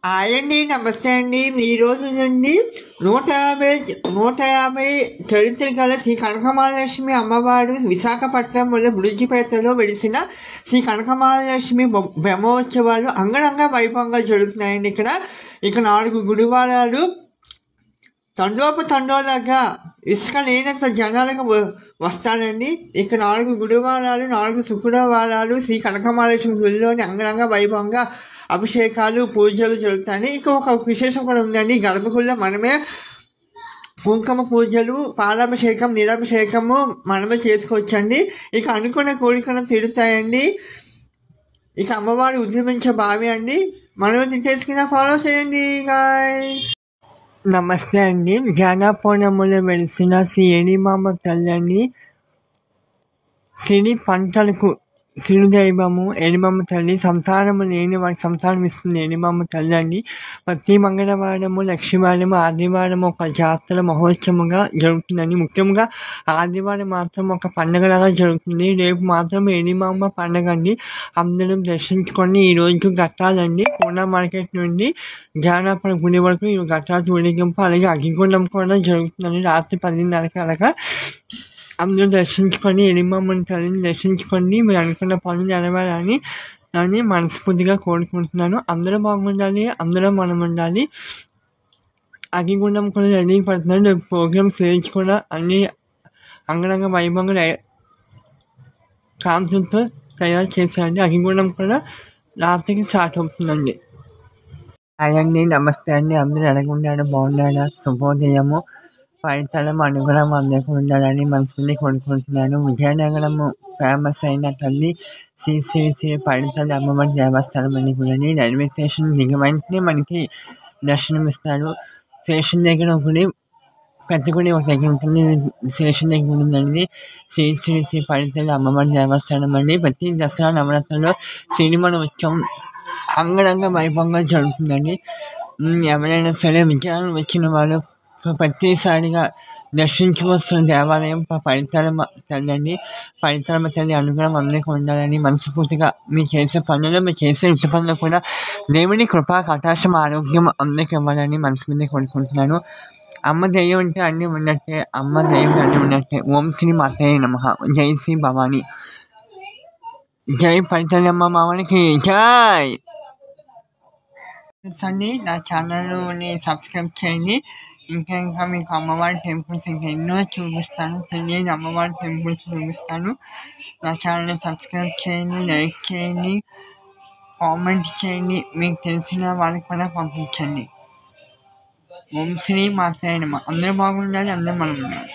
Hi అండి. నమస్తే అండి. ఈరోజు నుండి 150 చరిత్ర గల శ్రీ కనకమహాలక్ష్మి అమ్మవారు విశాఖపట్నంలో బురుజుపేటలో వెలిసిన శ్రీ కనకమహాలక్ష్మి బ్రహ్మోత్సవాలు అంగరంగ వైభవంగా జరుగుతున్నాయండి. ఇక్కడ 4 గురువారాలు తండోపతండోలాగా ఇసుక లేనంత జనాలకు వస్తారండి. ఇక్కడ 4 గురువారాలు 4 శుక్రవారాలు శ్రీ కనకమహాలక్ష్మి గుడిలోని అంగరంగ వైభవంగా అభిషేకాలు పూజలు జరుగుతాయి. ఒక విశేషం కూడా ఉందండి. గర్భగుడిలో మనమే కుంకుమ పూజలు, పాలాభిషేకం, నీరాభిషేకము మనమే చేసుకోవచ్చండి. అనుకున్న కోరికలు తీరుతాయండి. అమ్మవారు ఉద్యమించే భావి అండి. మనం చేసుకున్న ఫాలో చేయండి గాయ్స్. నమస్తే అండి. జానాపూర్ణములో వెలిసిన శ్రీ ఏణిమాంబ తల్లి అండి. సిరి పంటలకు సిరుదైవము ఏణిమాంబ తల్లి. సంతానము లేని వారికి సంతానం ఇస్తుంది ఏణిమాంబ తల్లి అండి. ప్రతి మంగళవారము, లక్ష్మీవారము, ఆదివారం ఒక జాతర మహోత్సవంగా జరుగుతుందండి. ముఖ్యంగా ఆదివారం మాత్రం ఒక పండుగలాగా జరుగుతుంది. రేపు మాత్రం ఏణిమాంబ పండుగ అండి. అందరూ దర్శించుకొని ఈరోజు ఘట్టాలండి. పూనా మార్కెట్ నుండి జానాపురం గుడి వరకు ఈ ఘట్టాలు ఊరేగింపు, అలాగే అగ్గిగుండం కూడా జరుగుతుందండి. రాత్రి 10:30 అలాగా అందరూ దర్శించుకొని ఏణిమాంబ తల్లిని దర్శించుకొని మీరు అనుకున్న పనులు నెరవేరాలని అని మనస్ఫూర్తిగా కోరుకుంటున్నాను. అందరూ బాగుండాలి, అందరూ మనం ఉండాలి. అగ్గిగుండం కూడా రెడీ పడుతున్నాడు. రేపు ప్రోగ్రామ్ స్టేజ్ కూడా అన్ని అంగరంగ వైభవంగా కాంతులతో తయారు చేశారండి. అగ్గిగుండం కూడా రాత్రికి స్టార్ట్ అవుతుందండి. అయ్యండి. నమస్తే అండి. అందరూ ఎలాగున్నాడు, బాగున్నాడా? శుభోదయము. ఫలితాలం అనుగుణం అందరికీ ఉండాలని మనసుని కోరుకుంటున్నాను. విజయనగరము ఫేమస్ అయిన తల్లి శ్రీ శ్రీ శ్రీ పైడితల్లి అమ్మవారి దేవస్థానం అని కూడా రైల్వే స్టేషన్ దిగి వెంటనే మనకి దర్శనం ఇస్తారు. స్టేషన్ దగ్గర ఒకటి పెద్ద గుడి ఒక దగ్గర ఉంటుంది. స్టేషన్ దగ్గర ఉంటుందండి. శ్రీ శ్రీ శ్రీ పైడితల్లి అమ్మవారి దేవస్థానం అండి. ప్రతి దసరా నవరాత్రుల్లో సినిమాల ఉత్సవం అంగరంగ వైభవంగా జరుగుతుందండి. ఎవరైనా సరే విజయాలు వచ్చిన వాళ్ళు ప్రతిసారిగా దర్శించుకొస్తున్న దేవాలయం పైడితల్లమ్మ తల్లి అండి. పైడితల్లమ్మ తల్లి అనుగ్రహం అందరికీ ఉండాలని మనస్ఫూర్తిగా మీరు చేసే పనులు, మీరు చేసే ఇంటి పనులు కూడా దేవుని కృపా కటాక్షం, ఆరోగ్యం అందరికీ ఇవ్వాలని మనస్ఫూర్తిగా కోరుకుంటున్నాను. అమ్మ దయ్యం అంటే అన్నీ ఉన్నట్టే, అమ్మ దయ్యం అన్నీ ఉన్నట్టే. ఓం శ్రీ మాతయే నమః. జై శ్రీ భవాని. జై పైడితల్లమ్మ మామనికి జై. అండి, నా ఛానల్ని సబ్స్క్రైబ్ చేయండి. ఇంకా మీకు అమ్మవారి టెంపుల్స్ ఇంకా ఎన్నో చూపిస్తాను. తెలియని అమ్మవారి టెంపుల్స్ చూపిస్తాను. నా ఛానల్ని సబ్స్క్రైబ్ చేయండి, లైక్ చేయండి, కామెంట్ చేయండి. మీకు తెలిసిన వాళ్ళకి కూడా పంపించండి. ఓం శ్రీ మాతయే నమః. అందరూ బాగుండాలి, అందరూ మనం ఉండాలి.